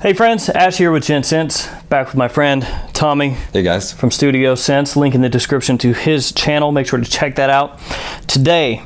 Hey friends, Ash here with Gents, back with my friend Tommy. Hey guys. From Studio Sense, link in the description to his channel. Make sure to check that out. Today,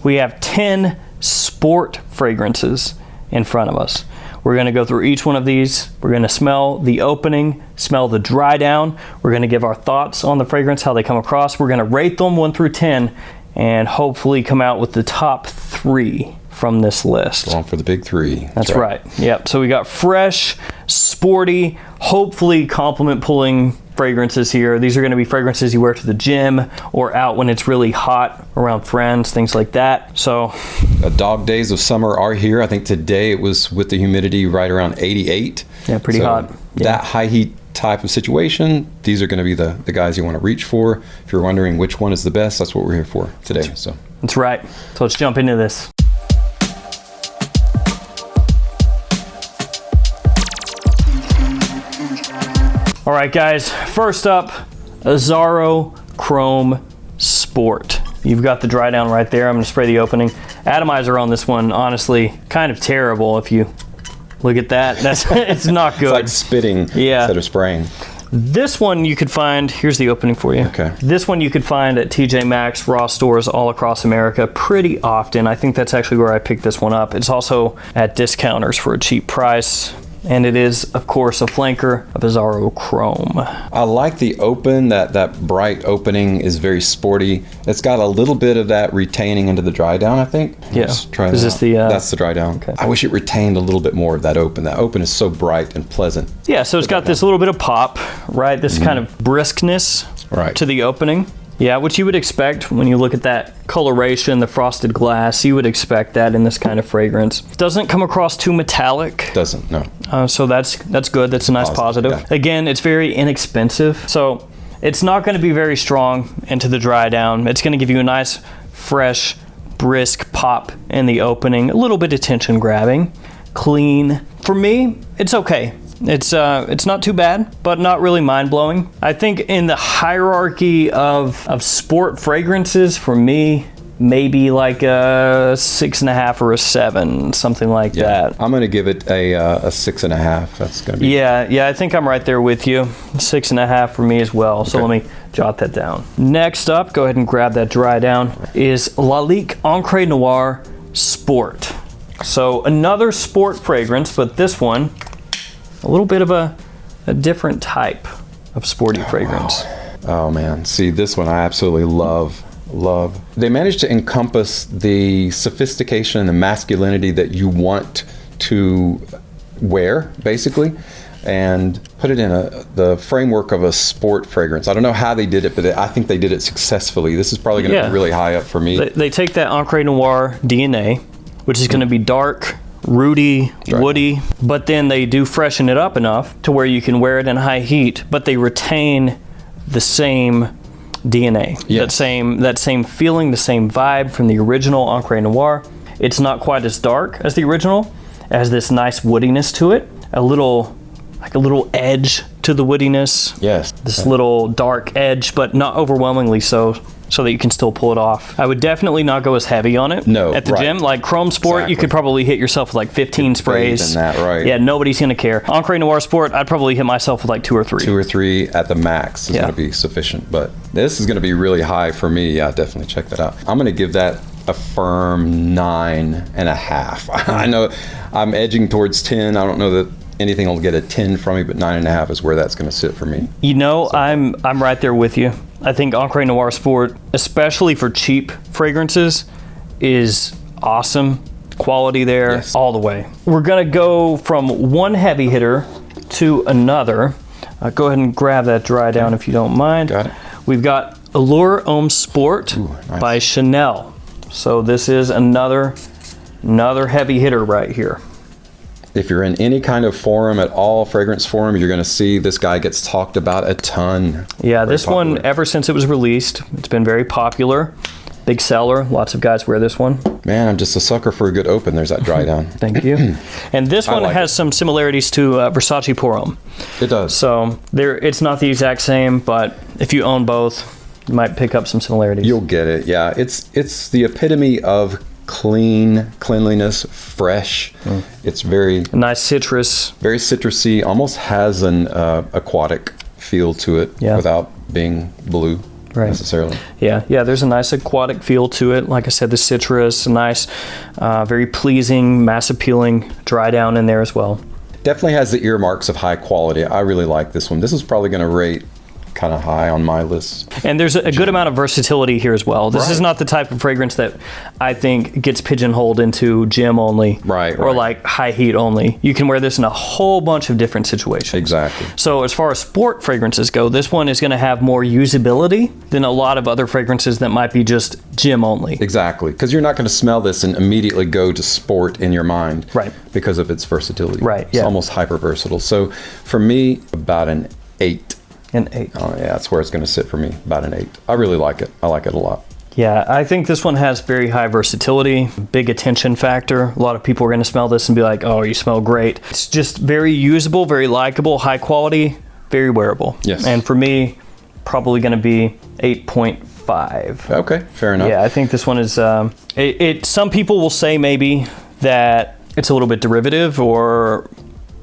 we have 10 sport fragrances in front of us. We're gonna go through each one of these. We're gonna smell the opening, smell the dry down. We're gonna give our thoughts on the fragrance, how they come across. We're gonna rate them 1 through 10 and hopefully come out with the top 3 from this list. Going for the big 3. That's right. Yep. So we got fresh, sporty, hopefully compliment pulling fragrances here. These are going to be fragrances you wear to the gym or out when it's really hot around friends, things like that. So dog days of summer are here. I think today it was with the humidity right around 88. Yeah, pretty hot. Yeah. That high heat type of situation, these are going to be the guys you want to reach for. If you're wondering which one is the best, that's what we're here for today. So that's right. So let's jump into this. All right, guys, first up, Azzaro Sport. You've got the dry down right there. I'm gonna spray the opening. Atomizer on this one, honestly, kind of terrible. If you look at that, it's not good. It's like spitting instead of spraying. This one you could find, here's the opening for you. Okay. This one you could find at TJ Maxx, Ross stores all across America pretty often. I think that's actually where I picked this one up. It's also at discounters for a cheap price. And it is, of course, a flanker of Azzaro Chrome. I like the open, that bright opening is very sporty. It's got a little bit of that retaining into the dry down, I think. Yeah. Let's try is this the... That's the dry down. Okay. I wish it retained a little bit more of that open. That open is so bright and pleasant. Yeah, so it's got this little bit of pop, right? This kind of briskness to the opening. Yeah, which you would expect when you look at that coloration, the frosted glass. You would expect that in this kind of fragrance. Doesn't come across too metallic. Doesn't, no. So that's good. That's a nice positive. Yeah. Again, it's very inexpensive. So it's not going to be very strong into the dry down. It's going to give you a nice, fresh, brisk pop in the opening. A little bit of tension grabbing. Clean. For me, it's okay. It's not too bad, but not really mind-blowing. I think in the hierarchy of sport fragrances, for me, maybe like a 6.5 or a 7, something like that. I'm gonna give it a 6.5. That's gonna be... Yeah, I think I'm right there with you. 6.5 for me as well. So let me jot that down. Next up, go ahead and grab that dry down, is Lalique Encre Noir Sport. So another sport fragrance, but this one, a little bit of a different type of sporty fragrance. Oh man, see this one I absolutely love. They managed to encompass the sophistication and the masculinity that you want to wear, basically, and put it in the framework of a sport fragrance. I don't know how they did it, but I think they did it successfully. This is probably going to be really high up for me. They take that Encre Noir DNA, which is going to be dark, rooty, woody, but then they do freshen it up enough to where you can wear it in high heat, but they retain the same DNA, that same feeling, the same vibe from the original Encre Noir. It's not quite as dark as the original. It has this nice woodiness to it, a little edge to the woodiness. Yes. This little dark edge, but not overwhelmingly so that you can still pull it off. I would definitely not go as heavy on it at the gym. Like Chrome Sport, you could probably hit yourself with like 15 sprays. Yeah, nobody's gonna care. Encre Noir Sport, I'd probably hit myself with like 2 or 3. 2 or 3 at the max is gonna be sufficient, but this is gonna be really high for me. Yeah, definitely check that out. I'm gonna give that a firm 9.5. I know I'm edging towards 10. I don't know that anything will get a 10 from me, but 9.5 is where that's gonna sit for me. You know, I'm right there with you. I think Encre Noir Sport, especially for cheap fragrances, is awesome. Quality there, all the way. We're gonna go from one heavy hitter to another. Go ahead and grab that dry down if you don't mind. Got it. We've got Allure Homme Sport by Chanel. So this is another heavy hitter right here. If you're in any kind of forum at all, fragrance forum, you're going to see this guy gets talked about a ton. Yeah, this one, ever since it was released, it's been very popular. Big seller. Lots of guys wear this one. Man, I'm just a sucker for a good open. There's that dry down. Thank you. And this one has some similarities to Versace Pour Homme. It does. So it's not the exact same, but if you own both, you might pick up some similarities. You'll get it. Yeah, it's the epitome of cleanliness, fresh. It's very nice citrus. Very citrusy, almost has an aquatic feel to it without being blue necessarily. Yeah, there's a nice aquatic feel to it. Like I said, the citrus, a nice, very pleasing, mass appealing dry down in there as well. Definitely has the earmarks of high quality. I really like this one. This is probably going to rate kind of high on my list. And there's a good amount of versatility here as well. This is not the type of fragrance that I think gets pigeonholed into gym only or like high heat only. You can wear this in a whole bunch of different situations. Exactly. So as far as sport fragrances go, this one is going to have more usability than a lot of other fragrances that might be just gym only. Exactly, because you're not going to smell this and immediately go to sport in your mind because of its versatility. It's almost hyper versatile. So for me, about an 8. An 8. Oh yeah, that's where it's going to sit for me, about an 8. I really like it. I like it a lot. Yeah, I think this one has very high versatility, big attention factor. A lot of people are going to smell this and be like, oh, you smell great. It's just very usable, very likable, high quality, very wearable. Yes. And for me, probably going to be 8.5. Okay, fair enough. Yeah, I think this one is, some people will say maybe that it's a little bit derivative or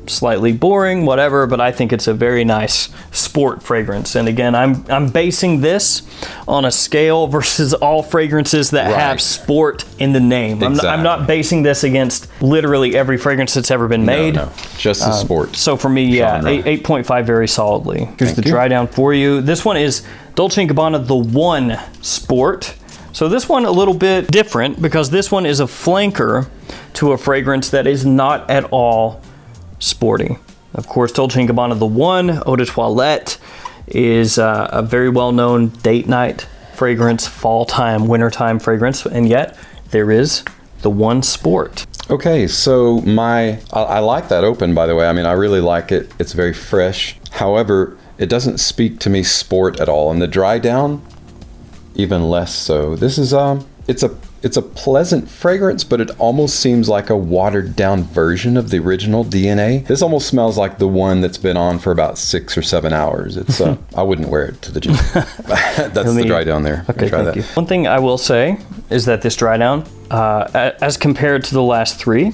slightly boring, whatever, but I think it's a very nice sport fragrance. And again, I'm basing this on a scale versus all fragrances that have sport in the name. Exactly. I'm not basing this against literally every fragrance that's ever been made. No, just the sport. So for me, 8.5 very solidly. Here's the dry down for you. This one is Dolce & Gabbana The One Sport. So this one a little bit different because this one is a flanker to a fragrance that is not at all sporty. Of course, Dolce & Gabbana The One Eau de Toilette is a very well-known date night fragrance, fall time, winter time fragrance, and yet there is The One Sport. Okay, so I like that open, by the way. I mean, I really like it. It's very fresh. However, it doesn't speak to me sport at all, and the dry down even less so. This is it's a pleasant fragrance, but it almost seems like a watered down version of the original DNA. This almost smells like the one that's been on for about 6 or 7 hours. It's I wouldn't wear it to the gym. That's the dry down there. Okay, thank you. One thing I will say is that this dry down, as compared to the last 3,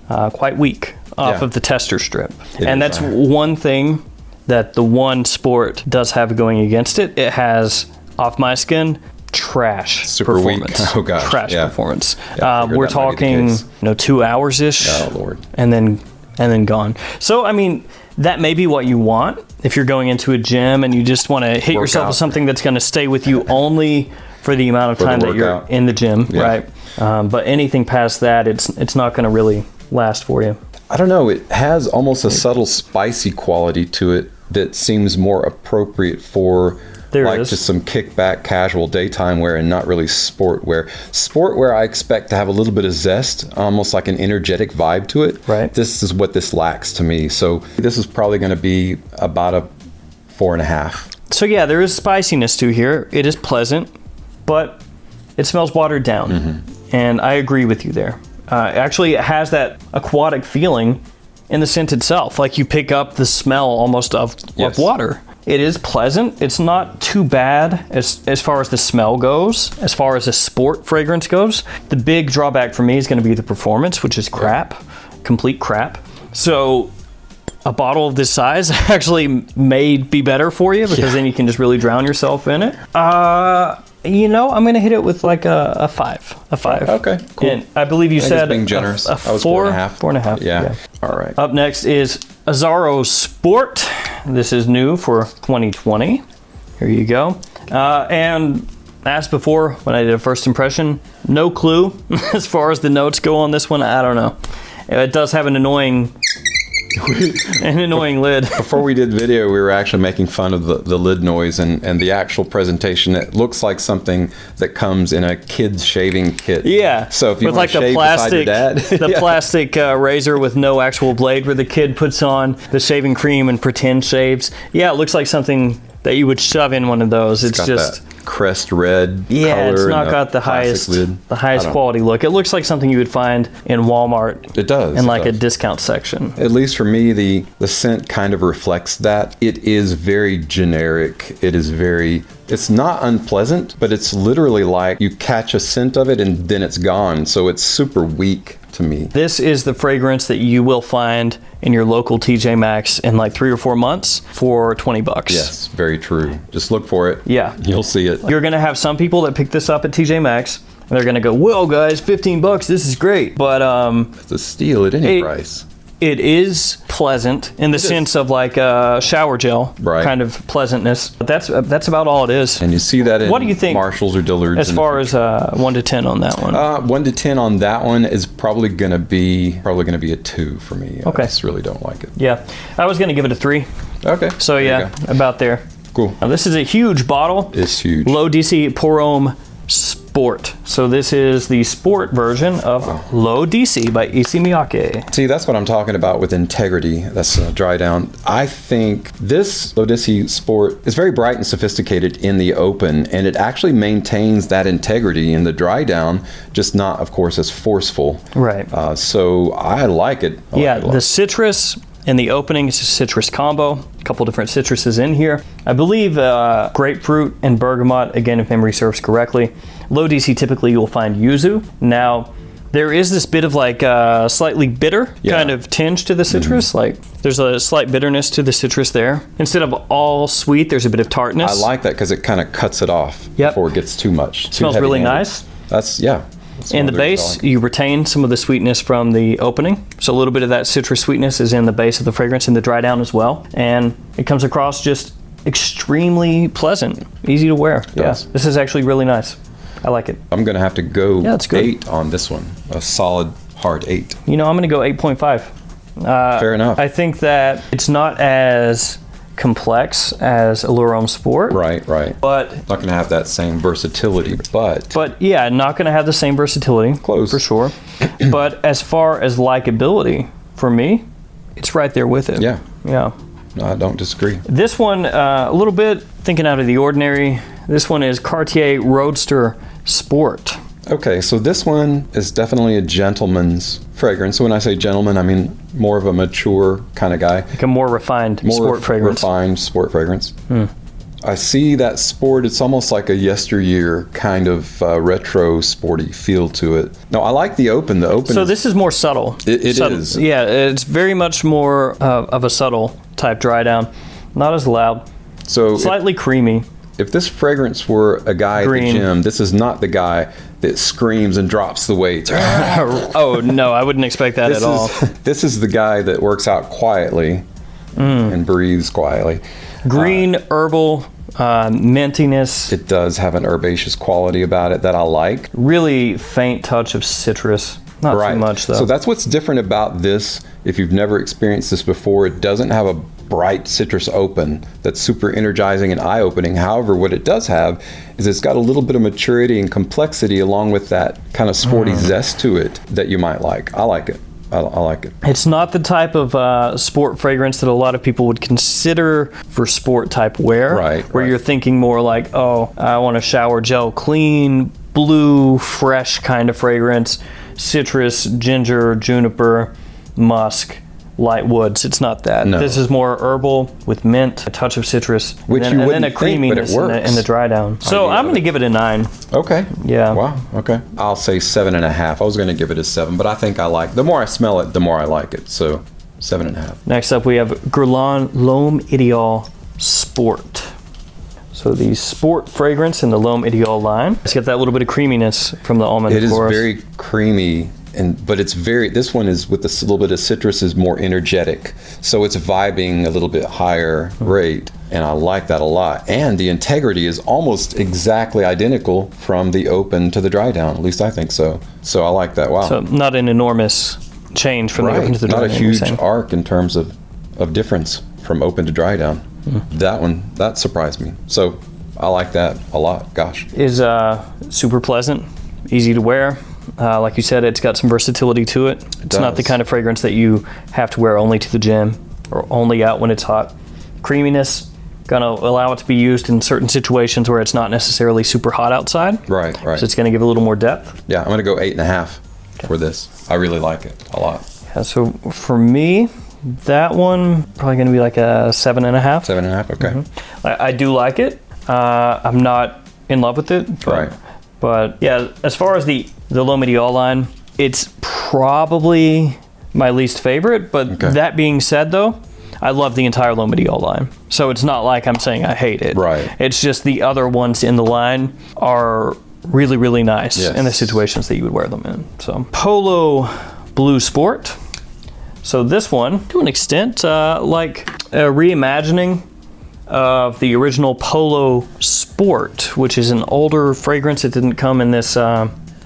quite weak off of the tester strip. And that's one thing that the One Sport does have going against it. It has, off my skin, trash super performance. Weak. Oh gosh, trash performance. Yeah, we're talking 2 hours ish. Oh Lord. And then gone. So I mean, that may be what you want if you're going into a gym and you just want to hit yourself with something that's going to stay with you only for the amount of time that you're in the gym, right? But anything past that, it's not going to really last for you. I don't know. It has almost a subtle spicy quality to it that seems more appropriate for just some kickback casual daytime wear and not really sport wear. Sport wear I expect to have a little bit of zest, almost like an energetic vibe to it. Right. This is what this lacks to me. So this is probably going to be about a 4.5. So yeah, there is spiciness to here. It is pleasant, but it smells watered down. And I agree with you there. Actually, it has that aquatic feeling in the scent itself. Like you pick up the smell almost of water. It is pleasant. It's not too bad as far as the smell goes. As far as the sport fragrance goes, the big drawback for me is going to be the performance, which is crap, complete crap. So a bottle of this size actually may be better for you because then you can just really drown yourself in it. I'm going to hit it with like a 5. A 5. Okay, cool. And I believe you said being generous. A I was 4.5. 4.5. Yeah. All right. Up next is Azzaro Sport. This is new for 2020. Here you go. And as before, when I did a first impression, no clue as far as the notes go on this one. I don't know. It does have an annoying lid. Before we did video, we were actually making fun of the lid noise and the actual presentation. It looks like something that comes in a kid's shaving kit. Yeah. So if you with want like to shave beside your dad, the plastic razor with no actual blade, where the kid puts on the shaving cream and pretend shaves. Yeah, it looks like something that you would shove in one of those. It's just crest red Yeah, color. it's not and a got the plastic lid. highest quality look. It looks like something you would find in Walmart. It does. In it like does. a discount section. At least for me, the scent kind of reflects that. It is very generic. It's not unpleasant, but it's literally like you catch a scent of it and then it's gone. So it's super weak to me. This is the fragrance that you will find in your local TJ Maxx in like 3 or 4 months for $20. Yes, very true. Just look for it. Yeah. You'll see it. You're going to have some people that pick this up at TJ Maxx and they're going to go, "Well, guys, $15, this is great." But It's a steal at any price. It is pleasant in the sense of like a shower gel kind of pleasantness. But that's about all it is. And you see that in what do you think, Marshalls or Dillard's. As far as 1 to 10 on that one? 1 to 10 on that one is probably gonna be a 2 for me. Okay. I just really don't like it. Yeah, I was gonna give it a 3. Okay. So yeah, about there. Cool. Now this is a huge bottle. It's huge. Lotus Polo Sport. So this is the sport version of Lotus by Issey Miyake. See, that's what I'm talking about with integrity. That's dry down. I think this Lotus You Sport is very bright and sophisticated in the open, and it actually maintains that integrity in the dry down, just not, of course, as forceful. Right. So I like it. I like it a lot. The citrus in the opening is a citrus combo. A couple different citruses in here. I believe grapefruit and bergamot, again, if memory serves correctly. Low DC, typically you'll find yuzu. Now, there is this bit of like slightly bitter kind of tinge to the citrus. Like there's a slight bitterness to the citrus there. Instead of all sweet, there's a bit of tartness. I like that because it kind of cuts it off before it gets too much. It smells really nice. That's In the base, you retain some of the sweetness from the opening. So a little bit of that citrus sweetness is in the base of the fragrance, in the dry down as well. And it comes across just extremely pleasant, easy to wear. Yes. Yeah, this is actually really nice. I like it. I'm going to have to go it's good. 8 on this one. A solid, hard 8. You know, I'm going to go 8.5. Fair enough. I think that it's not as complex as Azzaro Sport. Right. But not going to have that same versatility, but yeah, not going to have the same versatility. Close. For sure. But as far as likability, for me, it's right there with it. Yeah. No, I don't disagree. This one, a little bit thinking out of the ordinary. This one is Cartier Roadster Sport. Okay, so this one is definitely a gentleman's fragrance. So when I say gentleman, I mean more of a mature kind of guy. Like a more refined sport fragrance. Refined sport fragrance. I see that sport, it's almost like a yesteryear kind of retro sporty feel to it. No, I like the open. So this is more subtle. It subtle. is. Yeah, it's very much more of a subtle type dry down. Not as loud. So slightly creamy. If this fragrance were a guy at the gym, this is not the guy that screams and drops the weights. Oh, no, I wouldn't expect that at all. This is the guy that works out quietly and breathes quietly. Green, herbal, mintiness. It does have an herbaceous quality about it that I like. Really faint touch of citrus. Not too much, though. So that's what's different about this. If you've never experienced this before, it doesn't have a bright citrus open that's super energizing and eye-opening. However, what it does have is it's got a little bit of maturity and complexity along with that kind of sporty zest to it that you might like. I like it. I like it. It's not the type of sport fragrance that a lot of people would consider for sport type wear. Where you're thinking more like, oh, I want a shower gel, clean, blue, fresh kind of fragrance. Citrus, ginger, juniper, musk, light woods. It's not that. No. This is more herbal with mint, a touch of citrus, Which and then a creaminess in the dry down. So I'm going to give it a 9. Okay. Yeah. Wow. Okay. I'll say 7.5. I was going to give it a 7, but I think I like. The more I smell it, the more I like it. So 7.5. Next up, we have Guerlain L'Homme Ideal Sport. So the sport fragrance in the L'Homme Ideal line. It's got that little bit of creaminess from the almond. It is very creamy. But it's this one is with a little bit of citrus is more energetic. So it's vibing a little bit higher rate. And I like that a lot. And the integrity is almost exactly identical from the open to the dry down. At least I think so. So I like that. Wow. So not an enormous change from the open to the dry down. Not a huge arc in terms of difference from open to dry down. That surprised me. So I like that a lot. Gosh. Is super pleasant, easy to wear. Like you said, it's got some versatility to it. It's not the kind of fragrance that you have to wear only to the gym or only out when it's hot. Creaminess, going to allow it to be used in certain situations where it's not necessarily super hot outside. Right. So it's going to give a little more depth. Yeah, I'm going to go 8.5 for this. I really like it a lot. Yeah, so for me, that one probably going to be like a 7.5. 7.5, okay. Mm-hmm. I do like it. I'm not in love with it. Right. But yeah, as far as the L'Homme line, it's probably my least favorite. But that being said, though, I love the entire L'Homme line. So it's not like I'm saying I hate it. Right. It's just the other ones in the line are really, really nice in the situations that you would wear them in. So Polo Blue Sport. So this one, to an extent, like a reimagining of the original Polo Sport, which is an older fragrance. It didn't come in this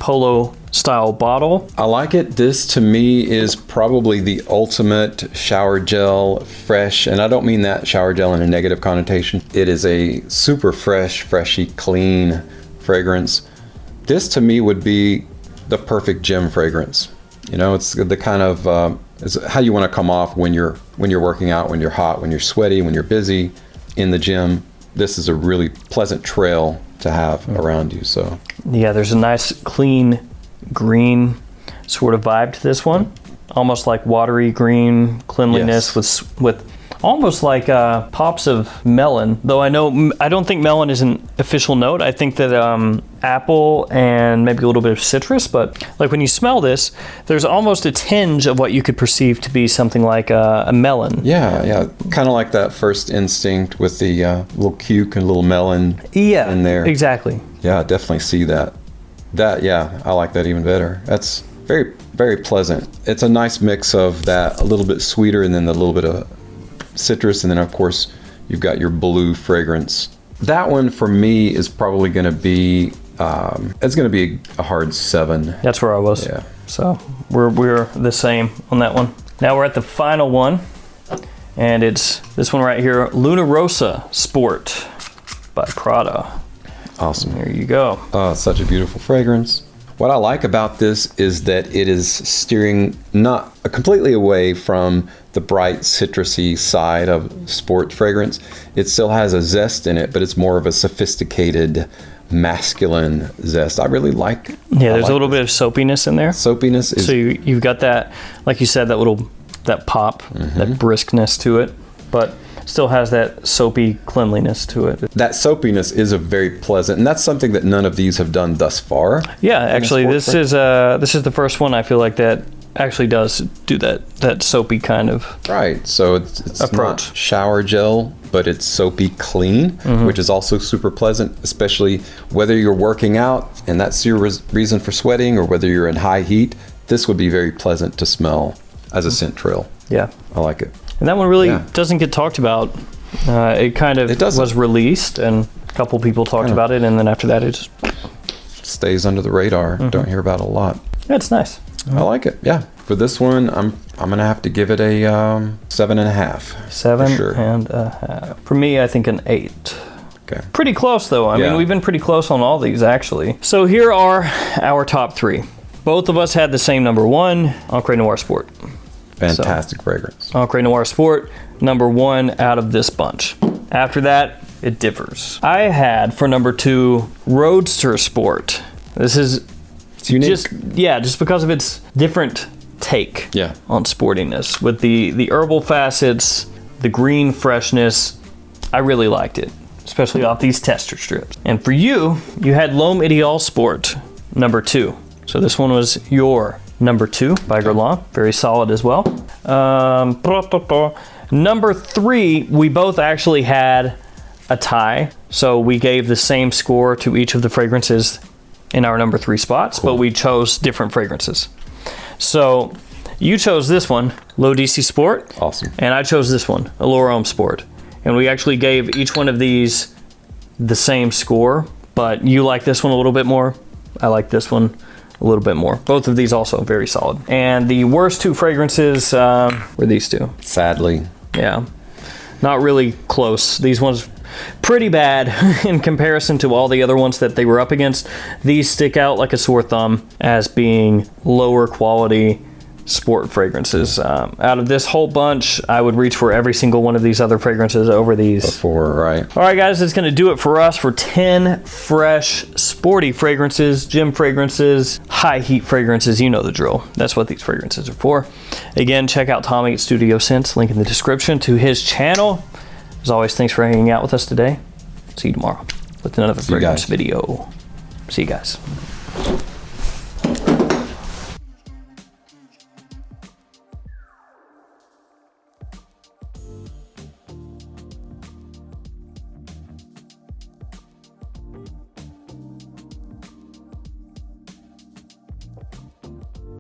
Polo style bottle. I like it. This to me is probably the ultimate shower gel fresh, and I don't mean that shower gel in a negative connotation. It is a super fresh, freshy, clean fragrance. This to me would be the perfect gym fragrance. You know, it's the kind of it's how you want to come off when you're working out, when you're hot, when you're sweaty, when you're busy in the gym. This is a really pleasant trail to have around you. So yeah, there's a nice clean green sort of vibe to this one, almost like watery green cleanliness with almost like pops of melon, though I don't think melon is an official note. I think that apple and maybe a little bit of citrus, but like when you smell this, there's almost a tinge of what you could perceive to be something like a melon. Yeah, kind of like that first instinct with the little cuke and little melon in there. Exactly. Yeah, I definitely see that. I like that even better. That's very, very pleasant. It's a nice mix of that, a little bit sweeter, and then a little bit of citrus, and then of course you've got your blue fragrance. That one for me is probably going to be it's going to be a hard 7. That's where I was. Yeah. So we're the same on that one. Now we're at the final one, and it's this one right here, Rossa Sport by Prada. Awesome. There you go. Oh, such a beautiful fragrance. What I like about this is that it is steering not completely away from the bright citrusy side of sport fragrance. It still has a zest in it, but it's more of a sophisticated masculine zest. I really like it. Yeah, there's a little bit of soapiness in there. Soapiness is... So you've got that, like you said, that pop, that briskness to it, but still has that soapy cleanliness to it. That soapiness is a very pleasant, and that's something that none of these have done thus far. Yeah, actually, this is the first one I feel like that actually does do that soapy kind of right. So it's approach. Not shower gel, but it's soapy clean, which is also super pleasant, especially whether you're working out and that's your reason for sweating, or whether you're in high heat. This would be very pleasant to smell as a scent trail. Yeah, I like it. And that one really doesn't get talked about. It kind of was released, and a couple people talked about it, and then after that, it just stays under the radar. Don't hear about it a lot. Yeah, it's nice. I like it. Yeah. For this one, I'm gonna have to give it a 7.5. 7.5. For me, I think an 8. Okay. Pretty close, though. I mean, we've been pretty close on all these, actually. So here are our top 3. Both of us had the same number 1, Ancre Noir Sport. Fantastic fragrance. Ancre Noir Sport, number 1 out of this bunch. After that, it differs. I had for number 2, Roadster Sport. This is unique. Just because of its different take on sportiness. With the herbal facets, the green freshness, I really liked it, especially off these tester strips. And for you had L'Homme Sport, number 2. So this one was your number 2 by Guerlain. Very solid as well. Number 3, we both actually had a tie. So we gave the same score to each of the fragrances in our number 3 spots, but we chose different fragrances. So you chose this one, Lotus You Sport. Awesome. And I chose this one, L'Homme Sport. And we actually gave each one of these the same score, but you like this one a little bit more. I like this one a little bit more. Both of these also very solid. And the worst 2 fragrances were these 2. Sadly. Yeah. Not really close. These ones pretty bad in comparison to all the other ones that they were up against. These stick out like a sore thumb as being lower quality Sport fragrances. Out of this whole bunch, I would reach for every single one of these other fragrances over these. Before, right. All right, guys, that's going to do it for us for 10 fresh, sporty fragrances, gym fragrances, high heat fragrances. You know the drill. That's what these fragrances are for. Again, check out Tommy at Studio Scents, link in the description to his channel. As always, thanks for hanging out with us today. See you tomorrow with another fragrance video. See you guys.